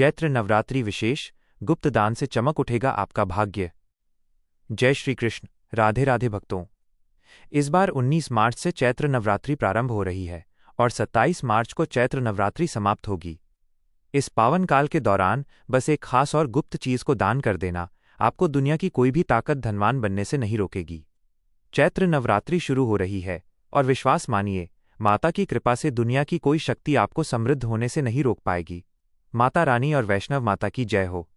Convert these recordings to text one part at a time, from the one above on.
चैत्र नवरात्रि विशेष, गुप्त दान से चमक उठेगा आपका भाग्य। जय श्री कृष्ण। राधे राधे भक्तों। इस बार 19 मार्च से चैत्र नवरात्रि प्रारंभ हो रही है और 27 मार्च को चैत्र नवरात्रि समाप्त होगी। इस पावन काल के दौरान बस एक खास और गुप्त चीज को दान कर देना आपको दुनिया की कोई भी ताकत धनवान बनने से नहीं रोकेगी। चैत्र नवरात्रि शुरू हो रही है और विश्वास मानिए, माता की कृपा से दुनिया की कोई शक्ति आपको समृद्ध होने से नहीं रोक पाएगी। माता रानी और वैष्णव माता की जय हो।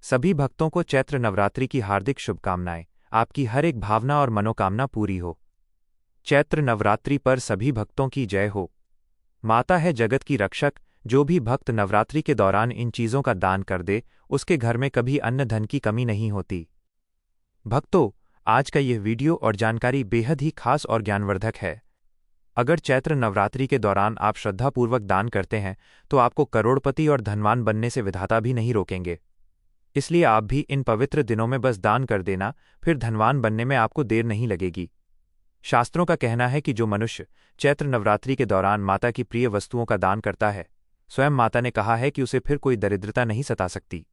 सभी भक्तों को चैत्र नवरात्रि की हार्दिक शुभकामनाएं। आपकी हर एक भावना और मनोकामना पूरी हो। चैत्र नवरात्रि पर सभी भक्तों की जय हो। माता है जगत की रक्षक। जो भी भक्त नवरात्रि के दौरान इन चीजों का दान कर दे, उसके घर में कभी अन्न धन की कमी नहीं होती। भक्तों, आज का यह वीडियो और जानकारी बेहद ही खास और ज्ञानवर्धक है। अगर चैत्र नवरात्रि के दौरान आप श्रद्धापूर्वक दान करते हैं तो आपको करोड़पति और धनवान बनने से विधाता भी नहीं रोकेंगे। इसलिए आप भी इन पवित्र दिनों में बस दान कर देना, फिर धनवान बनने में आपको देर नहीं लगेगी। शास्त्रों का कहना है कि जो मनुष्य चैत्र नवरात्रि के दौरान माता की प्रिय वस्तुओं का दान करता है, स्वयं माता ने कहा है कि उसे फिर कोई दरिद्रता नहीं सता सकती।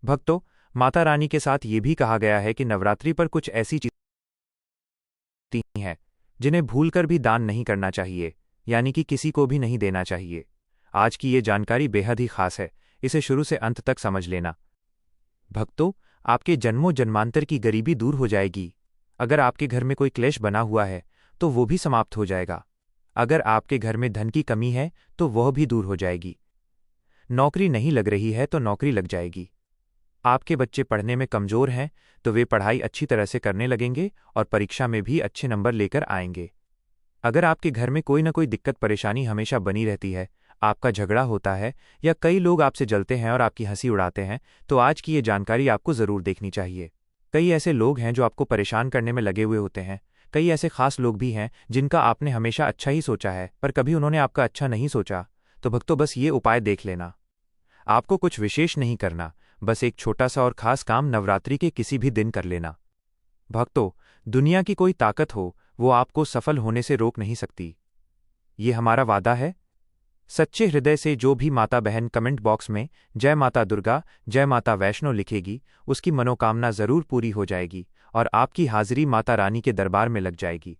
भक्तों, माता रानी के साथ ये भी कहा गया है कि नवरात्रि पर कुछ ऐसी चीजें हैं जिन्हें भूलकर भी दान नहीं करना चाहिए, यानी कि किसी को भी नहीं देना चाहिए। आज की ये जानकारी बेहद ही खास है, इसे शुरू से अंत तक समझ लेना। भक्तों, आपके जन्मों जन्मांतर की गरीबी दूर हो जाएगी। अगर आपके घर में कोई क्लेश बना हुआ है तो वो भी समाप्त हो जाएगा। अगर आपके घर में धन की कमी है तो वह भी दूर हो जाएगी। नौकरी नहीं लग रही है तो नौकरी लग जाएगी। आपके बच्चे पढ़ने में कमजोर हैं तो वे पढ़ाई अच्छी तरह से करने लगेंगे और परीक्षा में भी अच्छे नंबर लेकर आएंगे। अगर आपके घर में कोई न कोई दिक्कत परेशानी हमेशा बनी रहती है, आपका झगड़ा होता है या कई लोग आपसे जलते हैं और आपकी हंसी उड़ाते हैं, तो आज की ये जानकारी आपको जरूर देखनी चाहिए। कई ऐसे लोग हैं जो आपको परेशान करने में लगे हुए होते हैं। कई ऐसे खास लोग भी हैं जिनका आपने हमेशा अच्छा ही सोचा है, पर कभी उन्होंने आपका अच्छा नहीं सोचा। तो भक्तों, बस ये उपाय देख लेना। आपको कुछ विशेष नहीं करना, बस एक छोटा सा और खास काम नवरात्रि के किसी भी दिन कर लेना। भक्तों, दुनिया की कोई ताकत हो, वो आपको सफल होने से रोक नहीं सकती। ये हमारा वादा है। सच्चे हृदय से जो भी माता बहन कमेंट बॉक्स में जय माता दुर्गा, जय माता वैष्णो लिखेगी, उसकी मनोकामना जरूर पूरी हो जाएगी और आपकी हाजिरी माता रानी के दरबार में लग जाएगी।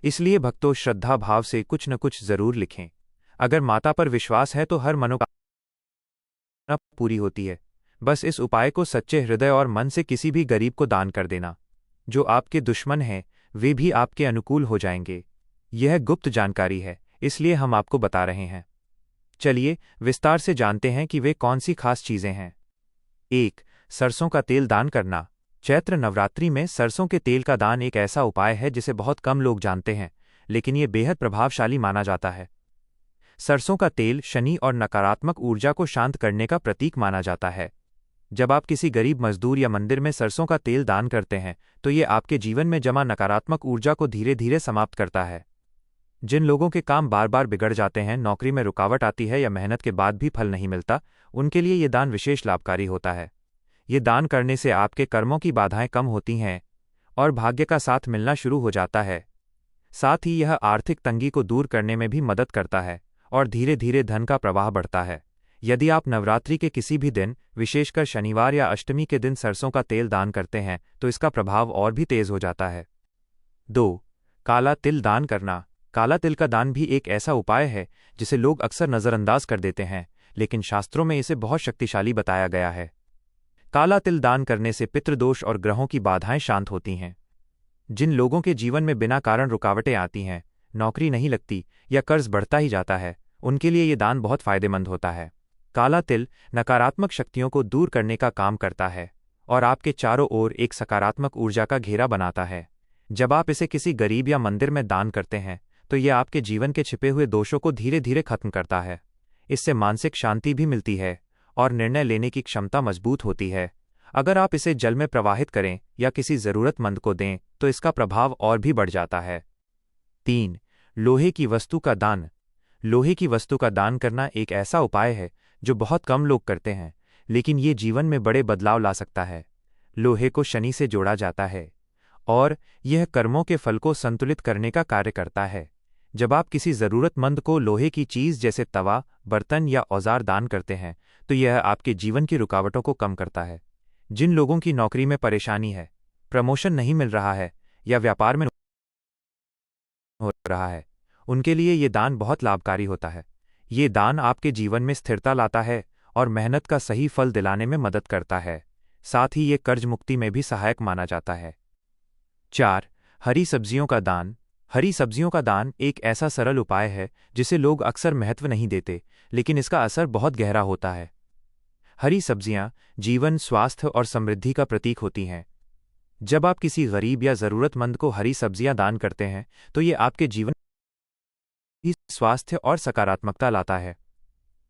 इसलिए भक्तों, श्रद्धा भाव से कुछ न कुछ जरूर लिखें। अगर माता पर विश्वास है तो हर मनोकामना पूरी होती है। बस इस उपाय को सच्चे हृदय और मन से किसी भी गरीब को दान कर देना। जो आपके दुश्मन हैं वे भी आपके अनुकूल हो जाएंगे। यह गुप्त जानकारी है, इसलिए हम आपको बता रहे हैं। चलिए विस्तार से जानते हैं कि वे कौन सी खास चीजें हैं। 1. सरसों का तेल दान करना। चैत्र नवरात्रि में सरसों के तेल का दान एक ऐसा उपाय है जिसे बहुत कम लोग जानते हैं, लेकिन ये बेहद प्रभावशाली माना जाता है। सरसों का तेल शनि और नकारात्मक ऊर्जा को शांत करने का प्रतीक माना जाता है। जब आप किसी गरीब मजदूर या मंदिर में सरसों का तेल दान करते हैं तो ये आपके जीवन में जमा नकारात्मक ऊर्जा को धीरे धीरे समाप्त करता है। जिन लोगों के काम बार बार बिगड़ जाते हैं, नौकरी में रुकावट आती है या मेहनत के बाद भी फल नहीं मिलता, उनके लिए ये दान विशेष लाभकारी होता है। ये दान करने से आपके कर्मों की बाधाएं कम होती हैं और भाग्य का साथ मिलना शुरू हो जाता है। साथ ही यह आर्थिक तंगी को दूर करने में भी मदद करता है और धीरे धीरे धन का प्रवाह बढ़ता है। यदि आप नवरात्रि के किसी भी दिन, विशेषकर शनिवार या अष्टमी के दिन सरसों का तेल दान करते हैं तो इसका प्रभाव और भी तेज हो जाता है। 2. काला तिल दान करना। काला तिल का दान भी एक ऐसा उपाय है जिसे लोग अक्सर नजरअंदाज कर देते हैं, लेकिन शास्त्रों में इसे बहुत शक्तिशाली बताया गया है। काला तिल दान करने से पितृदोष और ग्रहों की बाधाएं शांत होती हैं। जिन लोगों के जीवन में बिना कारण रुकावटें आती हैं, नौकरी नहीं लगती या कर्ज बढ़ता ही जाता है, उनके लिए ये दान बहुत फायदेमंद होता है। काला तिल नकारात्मक शक्तियों को दूर करने का काम करता है और आपके चारों ओर एक सकारात्मक ऊर्जा का घेरा बनाता है। जब आप इसे किसी गरीब या मंदिर में दान करते हैं तो यह आपके जीवन के छिपे हुए दोषों को धीरे धीरे खत्म करता है। इससे मानसिक शांति भी मिलती है और निर्णय लेने की क्षमता मजबूत होती है। अगर आप इसे जल में प्रवाहित करें या किसी जरूरतमंद को दें तो इसका प्रभाव और भी बढ़ जाता है। 3. लोहे की वस्तु का दान। लोहे की वस्तु का दान करना एक ऐसा उपाय है जो बहुत कम लोग करते हैं, लेकिन ये जीवन में बड़े बदलाव ला सकता है। लोहे को शनि से जोड़ा जाता है और यह कर्मों के फल को संतुलित करने का कार्य करता है। जब आप किसी जरूरतमंद को लोहे की चीज जैसे तवा, बर्तन या औजार दान करते हैं तो यह आपके जीवन की रुकावटों को कम करता है। जिन लोगों की नौकरी में परेशानी है, प्रमोशन नहीं मिल रहा है या व्यापार में हो रहा है, उनके लिए ये दान बहुत लाभकारी होता है। ये दान आपके जीवन में स्थिरता लाता है और मेहनत का सही फल दिलाने में मदद करता है। साथ ही ये कर्ज मुक्ति में भी सहायक माना जाता है। 4. हरी सब्जियों का दान। हरी सब्जियों का दान एक ऐसा सरल उपाय है जिसे लोग अक्सर महत्व नहीं देते, लेकिन इसका असर बहुत गहरा होता है। हरी सब्जियां जीवन, स्वास्थ्य और समृद्धि का प्रतीक होती हैं। जब आप किसी गरीब या ज़रूरतमंद को हरी सब्जियां दान करते हैं, तो ये आपके जीवन में स्वास्थ्य और सकारात्मकता लाता है।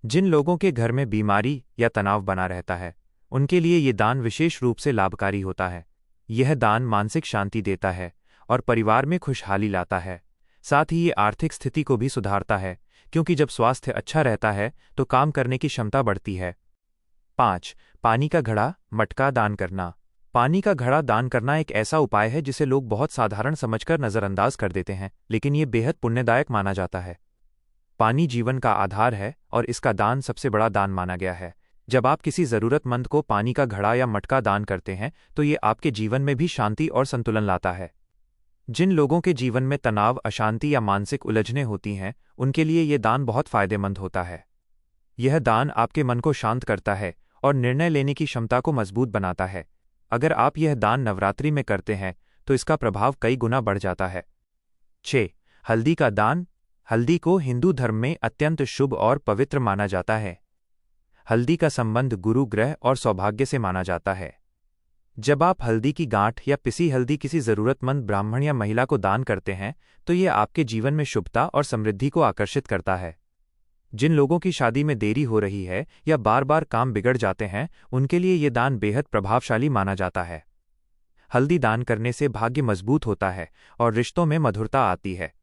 जिन लोगों के घर में बीमारी या तनाव बना रहता है, उनके लिए ये दान विशेष रूप से लाभकारी होता है। यह दान मानसिक शांति देता है और परिवार में खुशहाली लाता है। साथ ही ये आर्थिक स्थिति को भी सुधारता है, क्योंकि जब स्वास्थ्य अच्छा रहता है तो काम करने की क्षमता बढ़ती है। 5. पानी का घड़ा, मटका दान करना। पानी का घड़ा दान करना एक ऐसा उपाय है जिसे लोग बहुत साधारण समझकर नज़रअंदाज कर देते हैं, लेकिन ये बेहद पुण्यदायक माना जाता है। पानी जीवन का आधार है और इसका दान सबसे बड़ा दान माना गया है। जब आप किसी ज़रूरतमंद को पानी का घड़ा या मटका दान करते हैं, तो ये आपके जीवन में भी शांति और संतुलन लाता है। जिन लोगों के जीवन में तनाव, अशांति या मानसिक उलझनें होती हैं, उनके लिए ये दान बहुत फायदेमंद होता है। यह दान आपके मन को शांत करता है और निर्णय लेने की क्षमता को मजबूत बनाता है। अगर आप यह दान नवरात्रि में करते हैं, तो इसका प्रभाव कई गुना बढ़ जाता है। 6. हल्दी का दान। हल्दी को हिंदू धर्म में अत्यंत शुभ और पवित्र माना जाता है। हल्दी का संबंध गुरु ग्रह और सौभाग्य से माना जाता है। जब आप हल्दी की गांठ या पिसी हल्दी किसी ज़रूरतमंद ब्राह्मण या महिला को दान करते हैं, तो ये आपके जीवन में शुभता और समृद्धि को आकर्षित करता है। जिन लोगों की शादी में देरी हो रही है या बार बार काम बिगड़ जाते हैं, उनके लिए ये दान बेहद प्रभावशाली माना जाता है। हल्दी दान करने से भाग्य मजबूत होता है और रिश्तों में मधुरता आती है।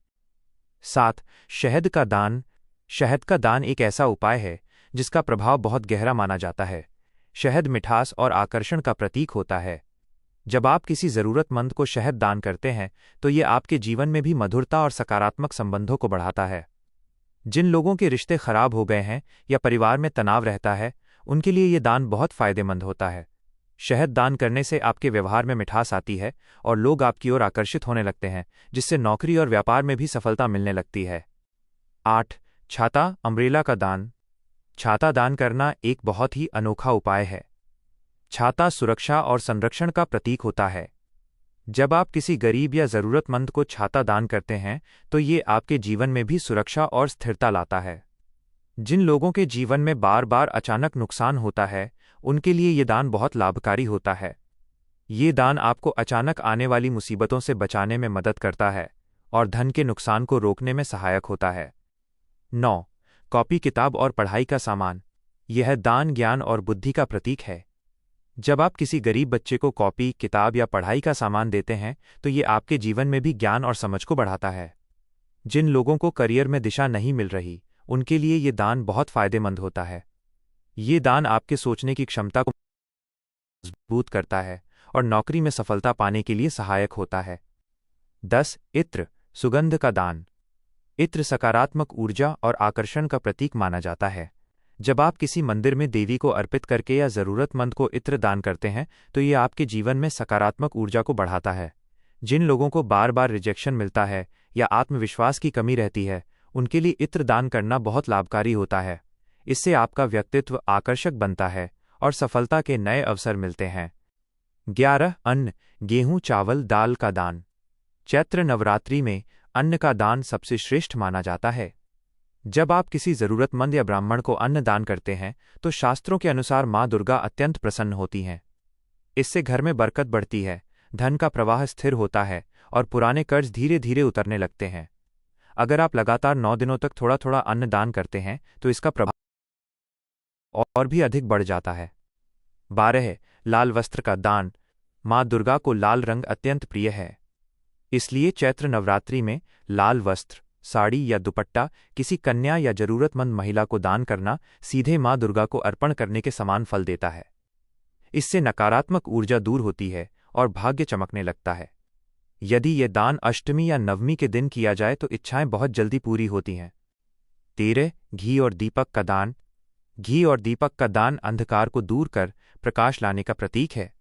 7. शहद का दान। शहद का दान एक ऐसा उपाय है जिसका प्रभाव बहुत गहरा माना जाता है। शहद मिठास और आकर्षण का प्रतीक होता है। जब आप किसी ज़रूरतमंद को शहद दान करते हैं, तो ये आपके जीवन में भी मधुरता और सकारात्मक संबंधों को बढ़ाता है। जिन लोगों के रिश्ते खराब हो गए हैं या परिवार में तनाव रहता है, उनके लिए ये दान बहुत फायदेमंद होता है। शहद दान करने से आपके व्यवहार में मिठास आती है और लोग आपकी ओर आकर्षित होने लगते हैं, जिससे नौकरी और व्यापार में भी सफलता मिलने लगती है। 8. छाता, अम्ब्रेला का दान। छाता दान करना एक बहुत ही अनोखा उपाय है। छाता सुरक्षा और संरक्षण का प्रतीक होता है। जब आप किसी गरीब या ज़रूरतमंद को छाता दान करते हैं, तो ये आपके जीवन में भी सुरक्षा और स्थिरता लाता है। जिन लोगों के जीवन में बार बार अचानक नुकसान होता है, उनके लिए ये दान बहुत लाभकारी होता है। ये दान आपको अचानक आने वाली मुसीबतों से बचाने में मदद करता है और धन के नुकसान को रोकने में सहायक होता है। 9. कॉपी, किताब और पढ़ाई का सामान। यह दान ज्ञान और बुद्धि का प्रतीक है। जब आप किसी गरीब बच्चे को कॉपी, किताब या पढ़ाई का सामान देते हैं, तो ये आपके जीवन में भी ज्ञान और समझ को बढ़ाता है। जिन लोगों को करियर में दिशा नहीं मिल रही, उनके लिए ये दान बहुत फायदेमंद होता है। ये दान आपके सोचने की क्षमता को मजबूत करता है और नौकरी में सफलता पाने के लिए सहायक होता है। 10. इत्र, सुगंध का दान। इत्र सकारात्मक ऊर्जा और आकर्षण का प्रतीक माना जाता है। जब आप किसी मंदिर में देवी को अर्पित करके या ज़रूरतमंद को इत्र दान करते हैं, तो ये आपके जीवन में सकारात्मक ऊर्जा को बढ़ाता है। जिन लोगों को बार बार रिजेक्शन मिलता है या आत्मविश्वास की कमी रहती है, उनके लिए इत्र दान करना बहुत लाभकारी होता है। इससे आपका व्यक्तित्व आकर्षक बनता है और सफलता के नए अवसर मिलते हैं। 11. अन्न, गेहूं, चावल, दाल का दान। चैत्र नवरात्रि में अन्न का दान सबसे श्रेष्ठ माना जाता है। जब आप किसी ज़रूरतमंद या ब्राह्मण को अन्न दान करते हैं, तो शास्त्रों के अनुसार माँ दुर्गा अत्यंत प्रसन्न होती हैं। इससे घर में बरकत बढ़ती है, धन का प्रवाह स्थिर होता है और पुराने कर्ज धीरे धीरे उतरने लगते हैं। अगर आप लगातार 9 दिनों तक थोड़ा थोड़ा अन्न दान करते हैं, तो इसका प्रभाव और भी अधिक बढ़ जाता है। 12. लाल वस्त्र का दान। माँ दुर्गा को लाल रंग अत्यंत प्रिय है। इसलिए चैत्र नवरात्रि में लाल वस्त्र, साड़ी या दुपट्टा किसी कन्या या जरूरतमंद महिला को दान करना सीधे माँ दुर्गा को अर्पण करने के समान फल देता है। इससे नकारात्मक ऊर्जा दूर होती है और भाग्य चमकने लगता है। यदि यह दान अष्टमी या नवमी के दिन किया जाए, तो इच्छाएं बहुत जल्दी पूरी होती हैं। 13. घी और दीपक का दान। घी और दीपक का दान अंधकार को दूर कर प्रकाश लाने का प्रतीक है।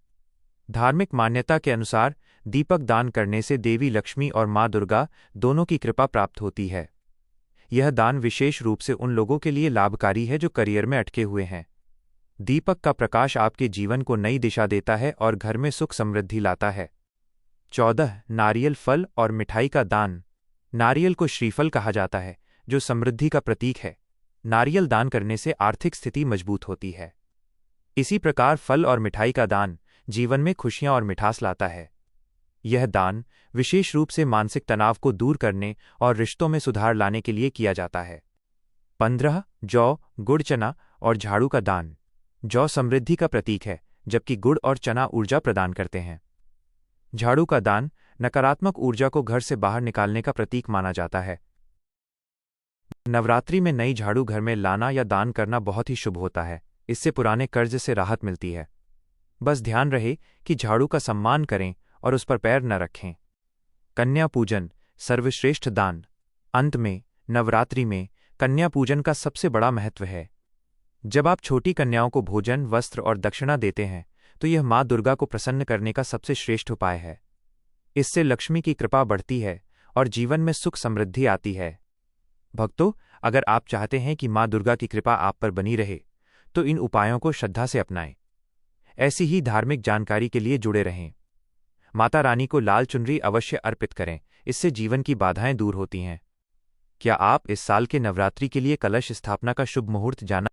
धार्मिक मान्यता के अनुसार दीपक दान करने से देवी लक्ष्मी और माँ दुर्गा दोनों की कृपा प्राप्त होती है। यह दान विशेष रूप से उन लोगों के लिए लाभकारी है जो करियर में अटके हुए हैं। दीपक का प्रकाश आपके जीवन को नई दिशा देता है और घर में सुख समृद्धि लाता है। 14 नारियल फल और मिठाई का दान। नारियल को श्रीफल कहा जाता है, जो समृद्धि का प्रतीक है। नारियल दान करने से आर्थिक स्थिति मजबूत होती है। इसी प्रकार फल और मिठाई का दान जीवन में खुशियां और मिठास लाता है। यह दान विशेष रूप से मानसिक तनाव को दूर करने और रिश्तों में सुधार लाने के लिए किया जाता है। 15 जौ, गुड़, चना और झाड़ू का दान। जौ समृद्धि का प्रतीक है, जबकि गुड़ और चना ऊर्जा प्रदान करते हैं। झाड़ू का दान नकारात्मक ऊर्जा को घर से बाहर निकालने का प्रतीक माना जाता है। नवरात्रि में नई झाड़ू घर में लाना या दान करना बहुत ही शुभ होता है। इससे पुराने कर्ज से राहत मिलती है। बस ध्यान रहे कि झाड़ू का सम्मान करें और उस पर पैर न रखें। कन्या पूजन सर्वश्रेष्ठ दान। अंत में नवरात्रि में कन्या पूजन का सबसे बड़ा महत्व है। जब आप छोटी कन्याओं को भोजन, वस्त्र और दक्षिणा देते हैं तो यह माँ दुर्गा को प्रसन्न करने का सबसे श्रेष्ठ उपाय है। इससे लक्ष्मी की कृपा बढ़ती है और जीवन में सुख समृद्धि आती है। भक्तों, अगर आप चाहते हैं कि माँ दुर्गा की कृपा आप पर बनी रहे तो इन उपायों को श्रद्धा से अपनाएं। ऐसी ही धार्मिक जानकारी के लिए जुड़े रहें। माता रानी को लाल चुनरी अवश्य अर्पित करें, इससे जीवन की बाधाएं दूर होती हैं। क्या आप इस साल के नवरात्रि के लिए कलश स्थापना का शुभ मुहूर्त जाना